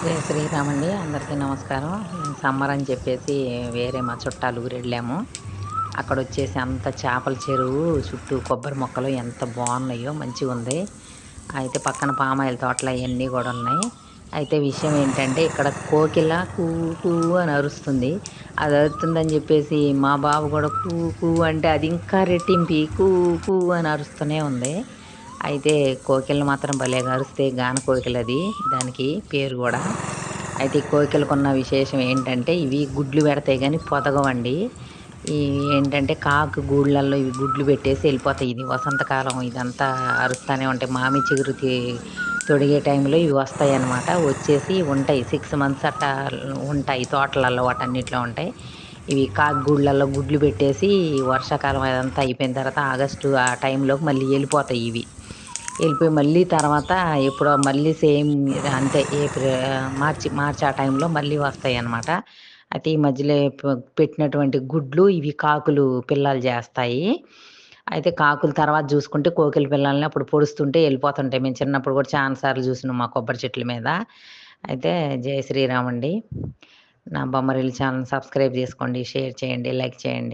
జై శ్రీరామండి. అందరికీ నమస్కారం. మేము సమ్మర్ అని చెప్పేసి వేరే మా చుట్టాల ఊరెళ్ళాము. అక్కడొచ్చేసి అంత చేపల చెరువు చుట్టూ కొబ్బరి మొక్కలు ఎంత బావున్నాయో మంచిగుంది. అయితే పక్కన పామాయిల్ తోటలు అయన్నీ గూడా ఉన్నాయి. అయితే విషయం ఏంటంటే ఇక్కడ కోకిల కూ కూ అని అరుస్తుంది. అది అరుతుందని జెప్పేసి మా బాబు గూడా కూ కూ అంటే అది ఇంకా రెట్టింపి కూ కూ అని అరుస్తూనే ఉంది. అయితే కోకిలలు మాత్రం భలేగా అరుస్తాయి. గాన కోకిలది దానికి పేరు గూడా. అయితే ఈ కోకిలకున్న విశేషం ఏంటంటే, ఇవి గుడ్లు పెడతాయి గానీ పొదగవండి. ఈ ఏంటంటే కాకి గూళ్ళల్లో ఇవి గుడ్లు పెట్టేసి ఎళ్ళిపోతాయి. ఇది వసంతకాలం ఇదంతా అరుస్తానే ఉంటాయి. మామి చిగురు తొడిగే టైంలో ఇవి వస్తాయన్నమాట. వచ్చేసి ఉంటాయి. 6 మంత్స్ అట్టా ఉంటాయి. తోటలలో వాటన్నిటిలో ఉంటాయి. ఇవి కాకి గూళ్ళల్లో గుడ్లు పెట్టేసి వర్షాకాలం అదంతా అయిపోయిన తర్వాత ఆగస్టు ఆ టైంలోకి మళ్ళీ ఎళ్ళిపోతాయి ఇవి. ఎళ్ళిపోయి మళ్ళీ తర్వాత ఎప్పుడో మళ్ళీ సేమ్ అంతే మార్చి ఆ టైంలో మళ్ళీ వస్తాయన్నమాట. అయితే ఈ మధ్యలో పెట్టినటువంటి గుడ్లు ఇవి కాకులు పిల్లలు జేస్తాయి. అయితే కాకులు తర్వాత జూసుకుంటే కోకిల పిల్లల్ని అప్పుడు పొడుస్తుంటే ఎళ్ళిపోతుంటాయి. మేము చిన్నప్పుడు గూడా చానా సార్లు జూసినాం మా కొబ్బరి చెట్ల మీద. అయితే జై శ్రీరామ్ అండి. నా బొమ్మరిల్లు ఛానెల్‌ని సబ్స్క్రైబ్ జేసుకోండి, షేర్ చేయండి, లైక్ చేయండి.